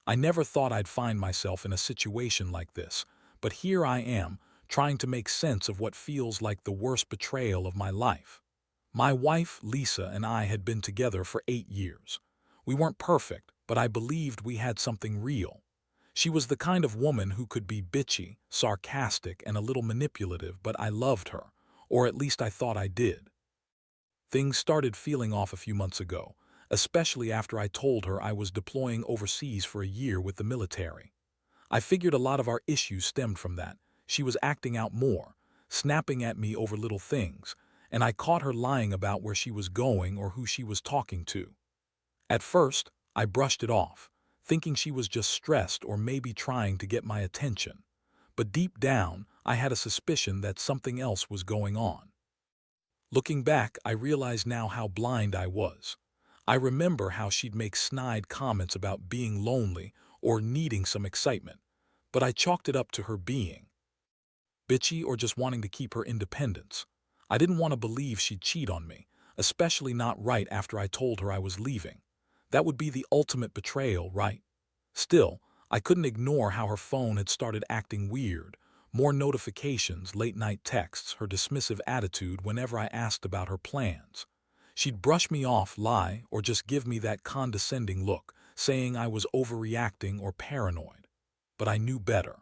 I never thought I'd find myself in a situation like this, but here I am, trying to make sense of what feels like the worst betrayal of my life. My wife, Lisa, and I had been together for 8 years. We weren't perfect, but I believed we had something real. She was the kind of woman who could be bitchy, sarcastic, and a little manipulative, but I loved her, or at least I thought I did. Things started feeling off a few months ago, especially after I told her I was deploying overseas for a year with the military. I figured a lot of our issues stemmed from that. She was acting out more, snapping at me over little things, and I caught her lying about where she was going or who she was talking to. At first, I brushed it off, thinking she was just stressed or maybe trying to get my attention. But deep down, I had a suspicion that something else was going on. Looking back, I realize now how blind I was. I remember how she'd make snide comments about being lonely or needing some excitement, but I chalked it up to her being bitchy or just wanting to keep her independence. I didn't want to believe she'd cheat on me, especially not right after I told her I was leaving. That would be the ultimate betrayal, right? Still, I couldn't ignore how her phone had started acting weird. More notifications, late-night texts, her dismissive attitude whenever I asked about her plans. She'd brush me off, lie, or just give me that condescending look, saying I was overreacting or paranoid. But I knew better.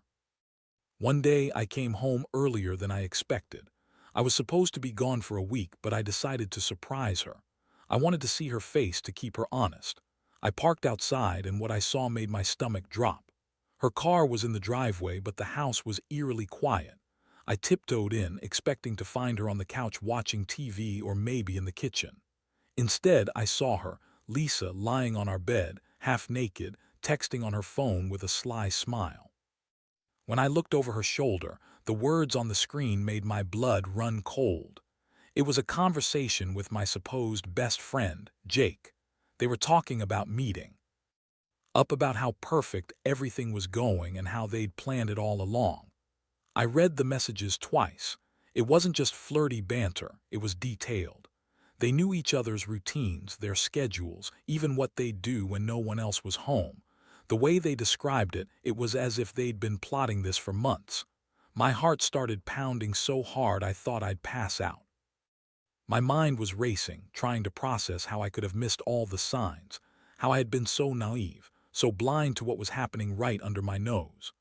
One day, I came home earlier than I expected. I was supposed to be gone for a week, but I decided to surprise her. I wanted to see her face to keep her honest. I parked outside, and what I saw made my stomach drop. Her car was in the driveway, but the house was eerily quiet. I tiptoed in, expecting to find her on the couch watching TV or maybe in the kitchen. Instead, I saw her, Lisa, lying on our bed, half naked, texting on her phone with a sly smile. When I looked over her shoulder, the words on the screen made my blood run cold. It was a conversation with my supposed best friend, Jake. They were talking about meeting. Up about how perfect everything was going and how they'd planned it all along. I read the messages twice. It wasn't just flirty banter, it was detailed. They knew each other's routines, their schedules, even what they'd do when no one else was home. The way they described it, it was as if they'd been plotting this for months. My heart started pounding so hard I thought I'd pass out. My mind was racing, trying to process how I could have missed all the signs, how I had been so naive, so blind to what was happening right under my nose.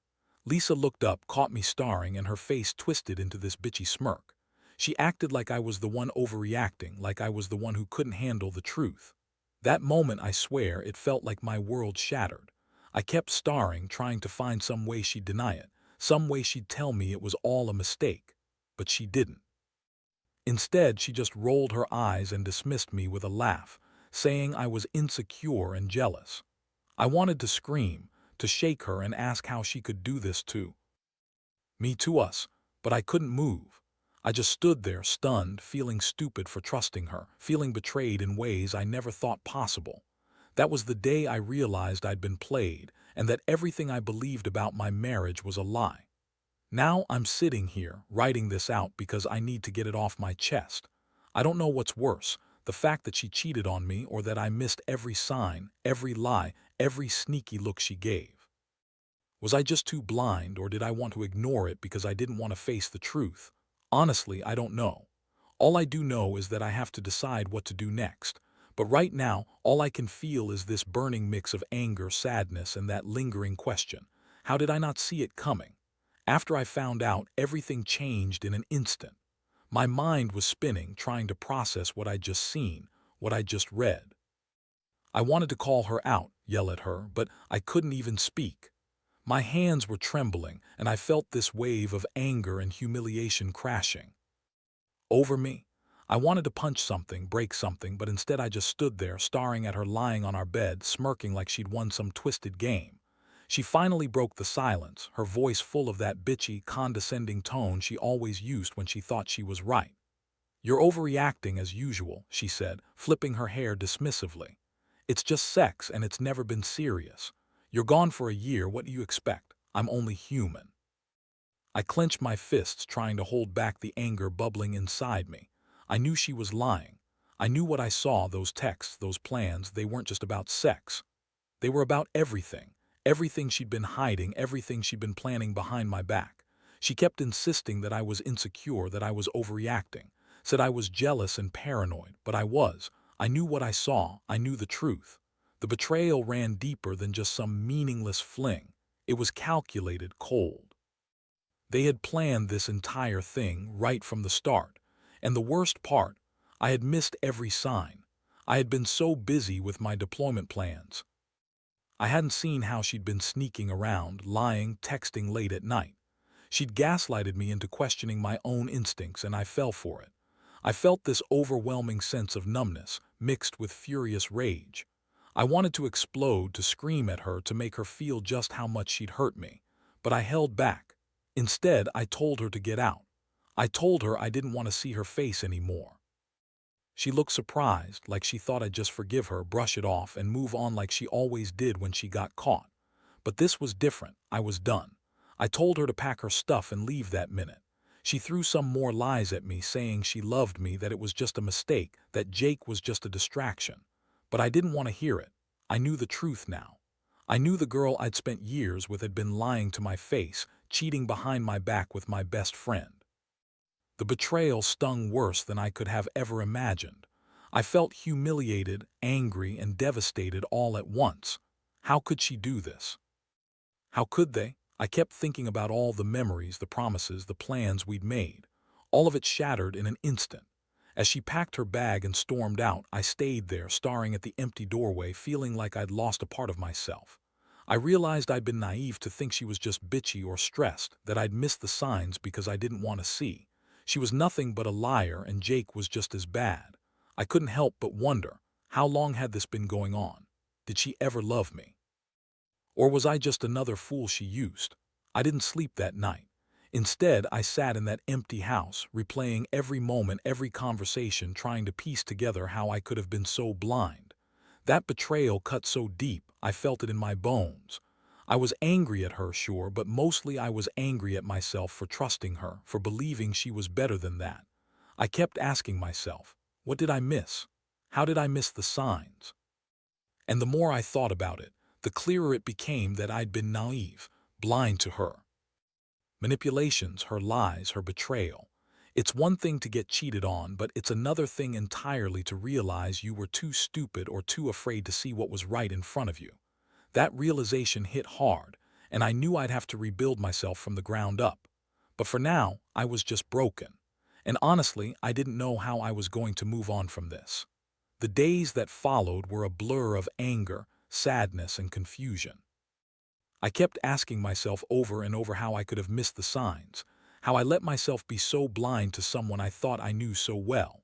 Lisa looked up, caught me staring, and her face twisted into this bitchy smirk. She acted like I was the one overreacting, like I was the one who couldn't handle the truth. That moment, I swear, it felt like my world shattered. I kept staring, trying to find some way she'd deny it, some way she'd tell me it was all a mistake. But she didn't. Instead, she just rolled her eyes and dismissed me with a laugh, saying I was insecure and jealous. I wanted to scream, to shake her and ask how she could do this to me, to us, but I couldn't move. I just stood there, stunned, feeling stupid for trusting her, feeling betrayed in ways I never thought possible. That was the day I realized I'd been played, and that everything I believed about my marriage was a lie. Now I'm sitting here, writing this out because I need to get it off my chest. I don't know what's worse, the fact that she cheated on me or that I missed every sign, every lie, every sneaky look she gave. Was I just too blind, or did I want to ignore it because I didn't want to face the truth? Honestly, I don't know. All I do know is that I have to decide what to do next. But right now, all I can feel is this burning mix of anger, sadness, and that lingering question. How did I not see it coming? After I found out, everything changed in an instant. My mind was spinning, trying to process what I'd just seen, what I'd just read. I wanted to call her out, yell at her, but I couldn't even speak. My hands were trembling, and I felt this wave of anger and humiliation crashing over me. I wanted to punch something, break something, but instead I just stood there, staring at her lying on our bed, smirking like she'd won some twisted game. She finally broke the silence, her voice full of that bitchy, condescending tone she always used when she thought she was right. "You're overreacting as usual," she said, flipping her hair dismissively. "It's just sex and it's never been serious. You're gone for a year, what do you expect? I'm only human." I clenched my fists, trying to hold back the anger bubbling inside me. I knew she was lying. I knew what I saw, those texts, those plans, they weren't just about sex. They were about everything. Everything she'd been hiding, everything she'd been planning behind my back. She kept insisting that I was insecure, that I was overreacting, said I was jealous and paranoid, but I was. I knew what I saw, I knew the truth. The betrayal ran deeper than just some meaningless fling. It was calculated, cold. They had planned this entire thing right from the start. And the worst part, I had missed every sign. I had been so busy with my deployment plans. I hadn't seen how she'd been sneaking around, lying, texting late at night. She'd gaslighted me into questioning my own instincts, and I fell for it. I felt this overwhelming sense of numbness, mixed with furious rage. I wanted to explode, to scream at her, to make her feel just how much she'd hurt me. But I held back. Instead, I told her to get out. I told her I didn't want to see her face anymore. She looked surprised, like she thought I'd just forgive her, brush it off, and move on like she always did when she got caught. But this was different. I was done. I told her to pack her stuff and leave that minute. She threw some more lies at me, saying she loved me, that it was just a mistake, that Jake was just a distraction. But I didn't want to hear it. I knew the truth now. I knew the girl I'd spent years with had been lying to my face, cheating behind my back with my best friend. The betrayal stung worse than I could have ever imagined. I felt humiliated, angry, and devastated all at once. How could she do this? How could they? I kept thinking about all the memories, the promises, the plans we'd made. All of it shattered in an instant. As she packed her bag and stormed out, I stayed there, staring at the empty doorway, feeling like I'd lost a part of myself. I realized I'd been naive to think she was just bitchy or stressed, that I'd missed the signs because I didn't want to see. She was nothing but a liar, and Jake was just as bad. I couldn't help but wonder, how long had this been going on? Did she ever love me? Or was I just another fool she used? I didn't sleep that night. Instead, I sat in that empty house, replaying every moment, every conversation, trying to piece together how I could have been so blind. That betrayal cut so deep, I felt it in my bones. I was angry at her, sure, but mostly I was angry at myself for trusting her, for believing she was better than that. I kept asking myself, what did I miss? How did I miss the signs? And the more I thought about it, the clearer it became that I'd been naive, blind to her manipulations, her lies, her betrayal. It's one thing to get cheated on, but it's another thing entirely to realize you were too stupid or too afraid to see what was right in front of you. That realization hit hard, and I knew I'd have to rebuild myself from the ground up. But for now, I was just broken. And honestly, I didn't know how I was going to move on from this. The days that followed were a blur of anger, sadness, and confusion. I kept asking myself over and over how I could have missed the signs, how I let myself be so blind to someone I thought I knew so well.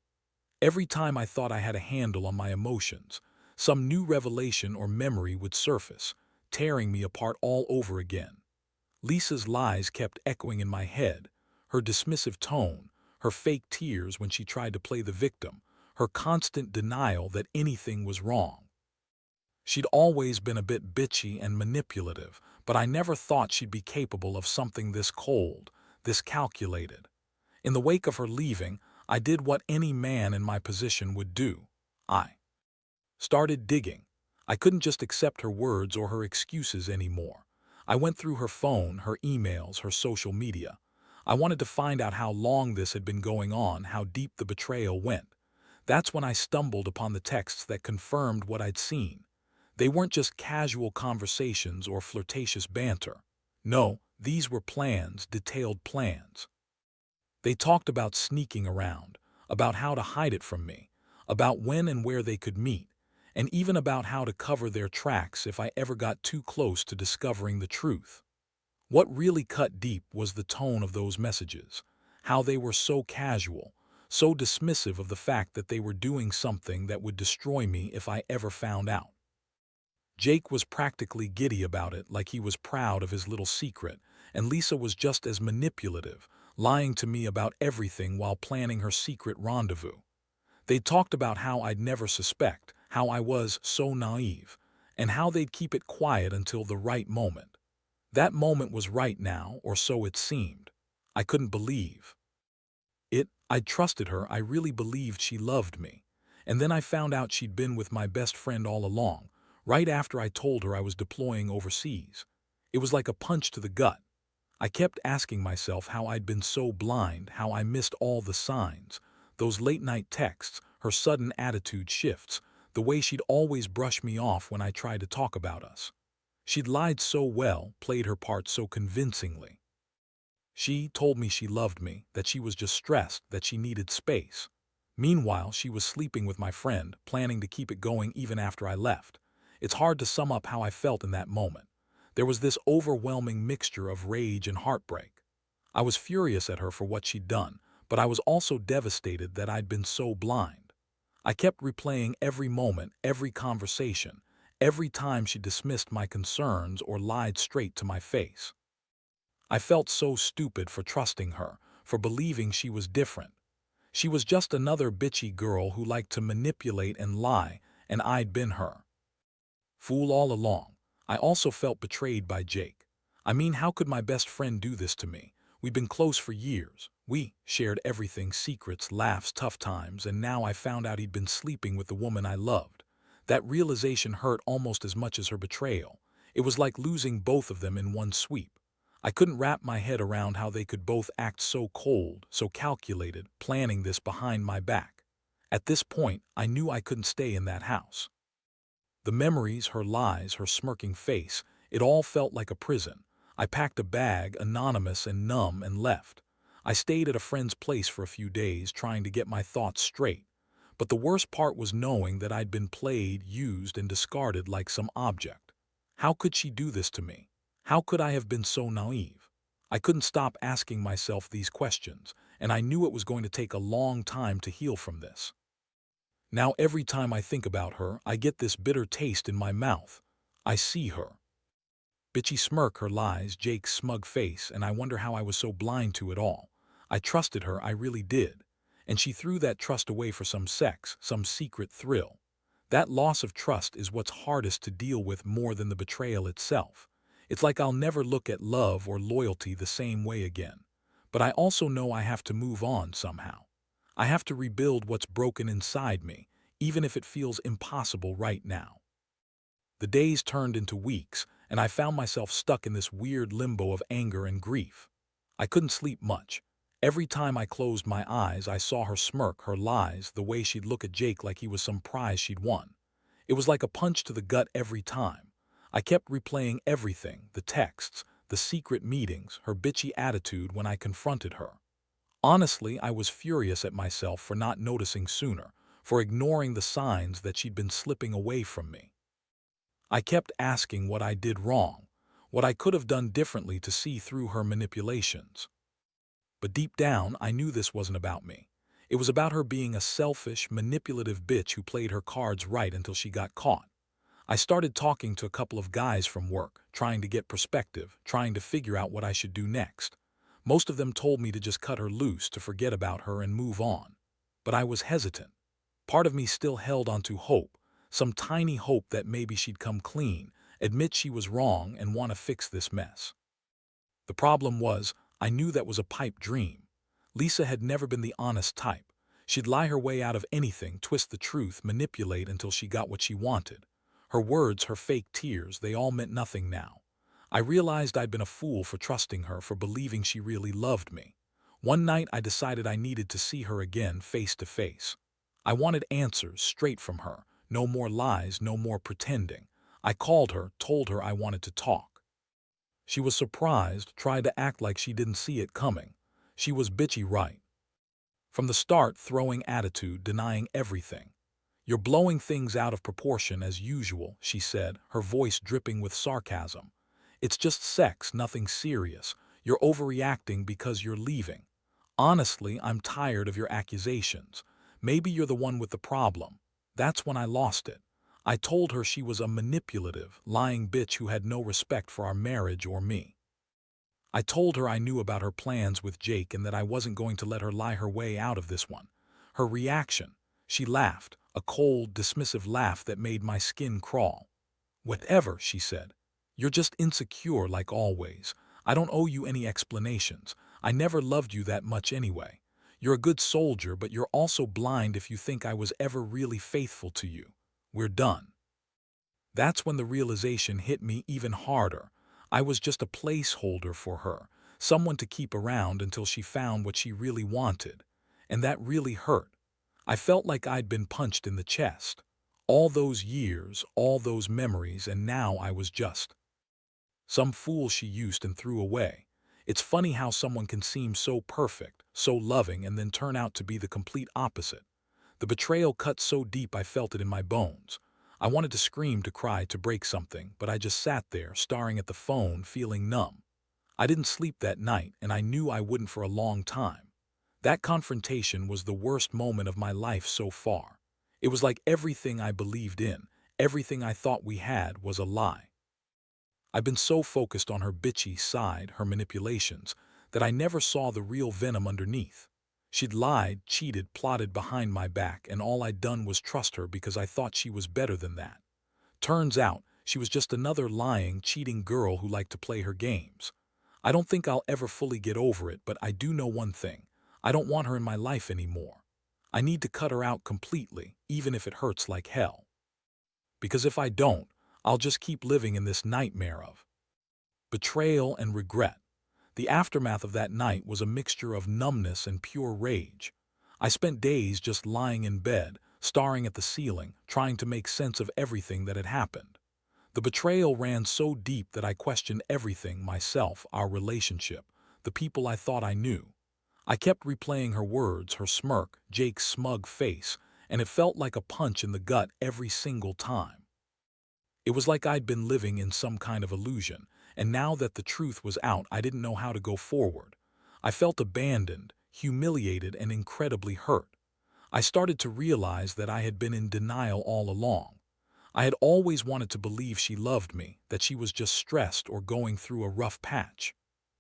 Every time I thought I had a handle on my emotions, some new revelation or memory would surface, tearing me apart all over again. Lisa's lies kept echoing in my head, her dismissive tone, her fake tears when she tried to play the victim, her constant denial that anything was wrong. She'd always been a bit bitchy and manipulative, but I never thought she'd be capable of something this cold, this calculated. In the wake of her leaving, I did what any man in my position would do. I started digging. I couldn't just accept her words or her excuses anymore. I went through her phone, her emails, her social media. I wanted to find out how long this had been going on, how deep the betrayal went. That's when I stumbled upon the texts that confirmed what I'd seen. They weren't just casual conversations or flirtatious banter. No, these were plans, detailed plans. They talked about sneaking around, about how to hide it from me, about when and where they could meet, and even about how to cover their tracks if I ever got too close to discovering the truth. What really cut deep was the tone of those messages, how they were so casual, so dismissive of the fact that they were doing something that would destroy me if I ever found out. Jake was practically giddy about it, like he was proud of his little secret, and Lisa was just as manipulative, lying to me about everything while planning her secret rendezvous. They talked about how I'd never suspect, how I was so naive, and how they'd keep it quiet until the right moment. That moment was right now, or so it seemed. I couldn't believe it. I'd trusted her, I really believed she loved me. And then I found out she'd been with my best friend all along, right after I told her I was deploying overseas. It was like a punch to the gut. I kept asking myself how I'd been so blind, how I missed all the signs. Those late-night texts, her sudden attitude shifts, the way she'd always brush me off when I tried to talk about us. She'd lied so well, played her part so convincingly. She told me she loved me, that she was just stressed, that she needed space. Meanwhile, she was sleeping with my friend, planning to keep it going even after I left. It's hard to sum up how I felt in that moment. There was this overwhelming mixture of rage and heartbreak. I was furious at her for what she'd done, but I was also devastated that I'd been so blind. I kept replaying every moment, every conversation, every time she dismissed my concerns or lied straight to my face. I felt so stupid for trusting her, for believing she was different. She was just another bitchy girl who liked to manipulate and lie, and I'd been her fool all along. I also felt betrayed by Jake. I mean, how could my best friend do this to me? We'd been close for years. We shared everything, secrets, laughs, tough times, and now I found out he'd been sleeping with the woman I loved. That realization hurt almost as much as her betrayal. It was like losing both of them in one sweep. I couldn't wrap my head around how they could both act so cold, so calculated, planning this behind my back. At this point, I knew I couldn't stay in that house. The memories, her lies, her smirking face, it all felt like a prison. I packed a bag, anonymous and numb, and left. I stayed at a friend's place for a few days, trying to get my thoughts straight. But the worst part was knowing that I'd been played, used, and discarded like some object. How could she do this to me? How could I have been so naive? I couldn't stop asking myself these questions, and I knew it was going to take a long time to heal from this. Now every time I think about her, I get this bitter taste in my mouth. I see her bitchy smirk, her lies, Jake's smug face, and I wonder how I was so blind to it all. I trusted her, I really did. And she threw that trust away for some sex, some secret thrill. That loss of trust is what's hardest to deal with more than the betrayal itself. It's like I'll never look at love or loyalty the same way again. But I also know I have to move on somehow. I have to rebuild what's broken inside me, even if it feels impossible right now. The days turned into weeks, and I found myself stuck in this weird limbo of anger and grief. I couldn't sleep much. Every time I closed my eyes, I saw her smirk, her lies, the way she'd look at Jake like he was some prize she'd won. It was like a punch to the gut every time. I kept replaying everything, the texts, the secret meetings, her bitchy attitude when I confronted her. Honestly, I was furious at myself for not noticing sooner, for ignoring the signs that she'd been slipping away from me. I kept asking what I did wrong, what I could have done differently to see through her manipulations. But deep down, I knew this wasn't about me. It was about her being a selfish, manipulative bitch who played her cards right until she got caught. I started talking to a couple of guys from work, trying to get perspective, trying to figure out what I should do next. Most of them told me to just cut her loose, to forget about her and move on. But I was hesitant. Part of me still held on to hope, some tiny hope that maybe she'd come clean, admit she was wrong, and want to fix this mess. The problem was, I knew that was a pipe dream. Lisa had never been the honest type. She'd lie her way out of anything, twist the truth, manipulate until she got what she wanted. Her words, her fake tears, they all meant nothing now. I realized I'd been a fool for trusting her, for believing she really loved me. One night I decided I needed to see her again, face to face. I wanted answers straight from her, no more lies, no more pretending. I called her, told her I wanted to talk. She was surprised, tried to act like she didn't see it coming. She was bitchy right from the start, throwing attitude, denying everything. "You're blowing things out of proportion as usual," she said, her voice dripping with sarcasm. "It's just sex, nothing serious. You're overreacting because you're leaving. Honestly, I'm tired of your accusations. Maybe you're the one with the problem." That's when I lost it. I told her she was a manipulative, lying bitch who had no respect for our marriage or me. I told her I knew about her plans with Jake and that I wasn't going to let her lie her way out of this one. Her reaction, she laughed, a cold, dismissive laugh that made my skin crawl. "Whatever," she said. "You're just insecure like always. I don't owe you any explanations. I never loved you that much anyway. You're a good soldier, but you're also blind if you think I was ever really faithful to you. We're done." That's when the realization hit me even harder. I was just a placeholder for her, someone to keep around until she found what she really wanted. And that really hurt. I felt like I'd been punched in the chest. All those years, all those memories, and now I was just some fool she used and threw away. It's funny how someone can seem so perfect, so loving, and then turn out to be the complete opposite. The betrayal cut so deep I felt it in my bones. I wanted to scream, to cry, to break something, but I just sat there, staring at the phone, feeling numb. I didn't sleep that night, and I knew I wouldn't for a long time. That confrontation was the worst moment of my life so far. It was like everything I believed in, everything I thought we had, was a lie. I've been so focused on her bitchy side, her manipulations, that I never saw the real venom underneath. She'd lied, cheated, plotted behind my back, and all I'd done was trust her because I thought she was better than that. Turns out, she was just another lying, cheating girl who liked to play her games. I don't think I'll ever fully get over it, but I do know one thing. I don't want her in my life anymore. I need to cut her out completely, even if it hurts like hell. Because if I don't, I'll just keep living in this nightmare of betrayal and regret. The aftermath of that night was a mixture of numbness and pure rage. I spent days just lying in bed, staring at the ceiling, trying to make sense of everything that had happened. The betrayal ran so deep that I questioned everything: myself, our relationship, the people I thought I knew. I kept replaying her words, her smirk, Jake's smug face, and it felt like a punch in the gut every single time. It was like I'd been living in some kind of illusion, and now that the truth was out, I didn't know how to go forward. I felt abandoned, humiliated, and incredibly hurt. I started to realize that I had been in denial all along. I had always wanted to believe she loved me, that she was just stressed or going through a rough patch.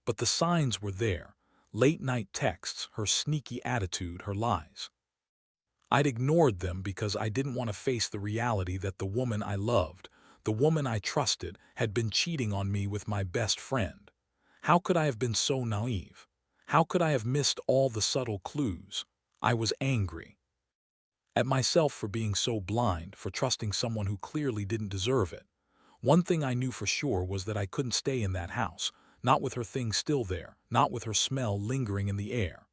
But the signs were there: late-night texts, her sneaky attitude, her lies. I'd ignored them because I didn't want to face the reality that the woman I loved, the woman I trusted, had been cheating on me with my best friend. How could I have been so naive? How could I have missed all the subtle clues? I was angry at myself for being so blind, for trusting someone who clearly didn't deserve it. One thing I knew for sure was that I couldn't stay in that house, not with her things still there, not with her smell lingering in the air.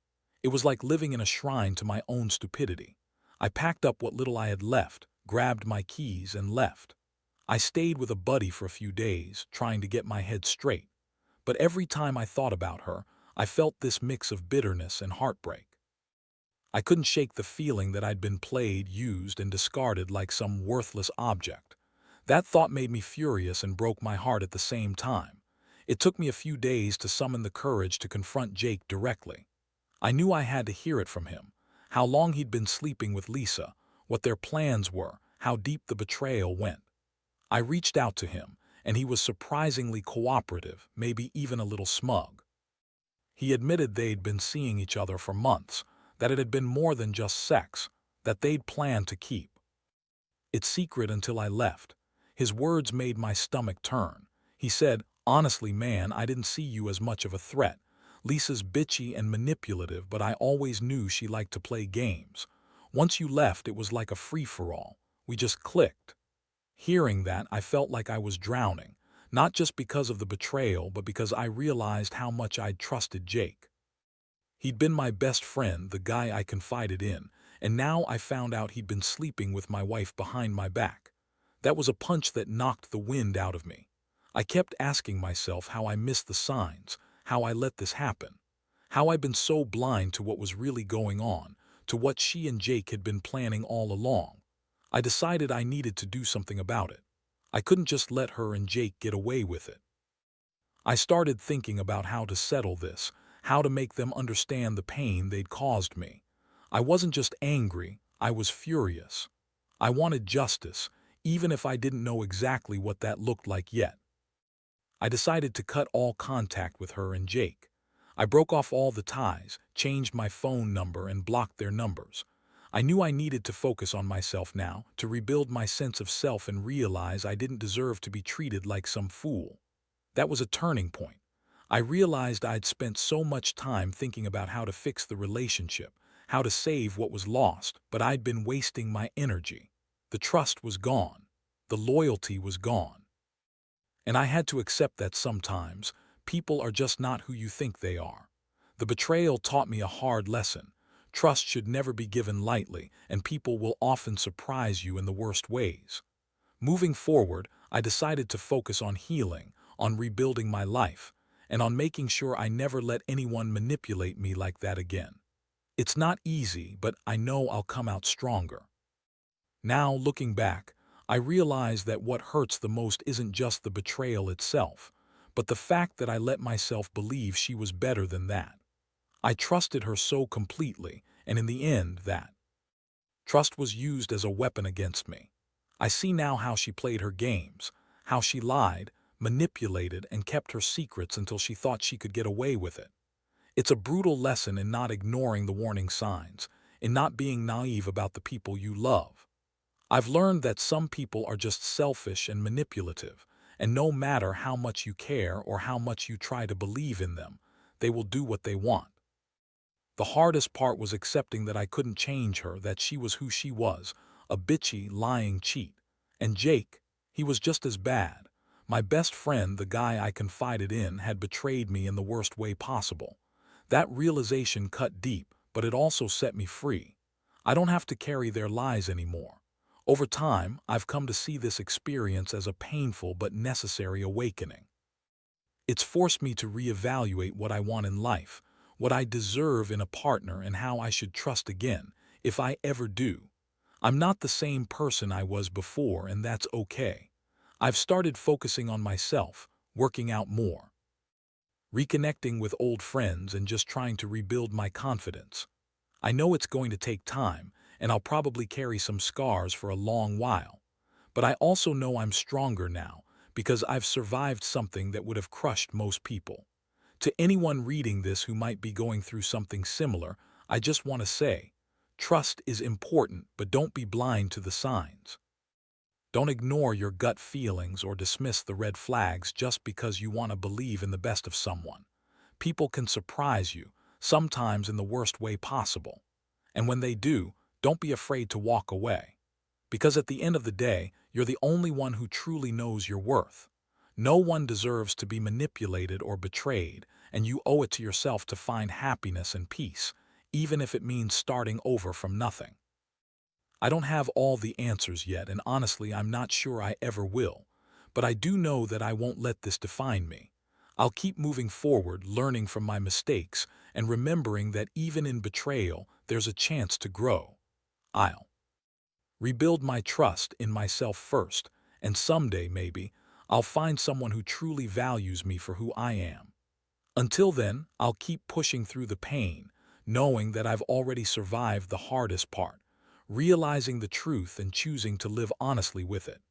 It was like living in a shrine to my own stupidity. I packed up what little I had left, grabbed my keys, and left. I stayed with a buddy for a few days, trying to get my head straight. But every time I thought about her, I felt this mix of bitterness and heartbreak. I couldn't shake the feeling that I'd been played, used, and discarded like some worthless object. That thought made me furious and broke my heart at the same time. It took me a few days to summon the courage to confront Jake directly. I knew I had to hear it from him: how long he'd been sleeping with Lisa, what their plans were, how deep the betrayal went. I reached out to him, and he was surprisingly cooperative, maybe even a little smug. He admitted they'd been seeing each other for months, that it had been more than just sex, that they'd planned to keep it secret until I left. His words made my stomach turn. He said, "Honestly, man, I didn't see you as much of a threat. Lisa's bitchy and manipulative, but I always knew she liked to play games. Once you left, it was like a free-for-all. We just clicked." Hearing that, I felt like I was drowning, not just because of the betrayal, but because I realized how much I'd trusted Jake. He'd been my best friend, the guy I confided in, and now I found out he'd been sleeping with my wife behind my back. That was a punch that knocked the wind out of me. I kept asking myself how I missed the signs, how I let this happen, how I'd been so blind to what was really going on, to what she and Jake had been planning all along. I decided I needed to do something about it. I couldn't just let her and Jake get away with it. I started thinking about how to settle this, how to make them understand the pain they'd caused me. I wasn't just angry, I was furious. I wanted justice, even if I didn't know exactly what that looked like yet. I decided to cut all contact with her and Jake. I broke off all the ties, changed my phone number, and blocked their numbers. I knew I needed to focus on myself now, to rebuild my sense of self and realize I didn't deserve to be treated like some fool. That was a turning point. I realized I'd spent so much time thinking about how to fix the relationship, how to save what was lost, but I'd been wasting my energy. The trust was gone. the loyalty was gone. And I had to accept that sometimes people are just not who you think they are. The betrayal taught me a hard lesson. Trust should never be given lightly, and people will often surprise you in the worst ways. Moving forward, I decided to focus on healing, on rebuilding my life, and on making sure I never let anyone manipulate me like that again. It's not easy, but I know I'll come out stronger. Now, looking back, I realize that what hurts the most isn't just the betrayal itself, but the fact that I let myself believe she was better than that. I trusted her so completely, and in the end, that trust was used as a weapon against me. I see now how she played her games, how she lied, manipulated, and kept her secrets until she thought she could get away with it. It's a brutal lesson in not ignoring the warning signs, in not being naive about the people you love. I've learned that some people are just selfish and manipulative, and no matter how much you care or how much you try to believe in them, they will do what they want. The hardest part was accepting that I couldn't change her, that she was who she was, a bitchy, lying cheat. And Jake, he was just as bad. My best friend, the guy I confided in, had betrayed me in the worst way possible. That realization cut deep, but it also set me free. I don't have to carry their lies anymore. Over time, I've come to see this experience as a painful but necessary awakening. It's forced me to reevaluate what I want in life, what I deserve in a partner, and how I should trust again, if I ever do. I'm not the same person I was before, and that's okay. I've started focusing on myself, working out more, reconnecting with old friends, and just trying to rebuild my confidence. I know it's going to take time, and I'll probably carry some scars for a long while. But I also know I'm stronger now, because I've survived something that would have crushed most people. To anyone reading this who might be going through something similar, I just want to say, trust is important, but don't be blind to the signs. Don't ignore your gut feelings or dismiss the red flags just because you want to believe in the best of someone. People can surprise you, sometimes in the worst way possible. And when they do, don't be afraid to walk away. Because at the end of the day, you're the only one who truly knows your worth. No one deserves to be manipulated or betrayed, and you owe it to yourself to find happiness and peace, even if it means starting over from nothing. I don't have all the answers yet, and honestly, I'm not sure I ever will. But I do know that I won't let this define me. I'll keep moving forward, learning from my mistakes, and remembering that even in betrayal, there's a chance to grow. I'll rebuild my trust in myself first, and someday, maybe, I'll find someone who truly values me for who I am. Until then, I'll keep pushing through the pain, knowing that I've already survived the hardest part, realizing the truth and choosing to live honestly with it.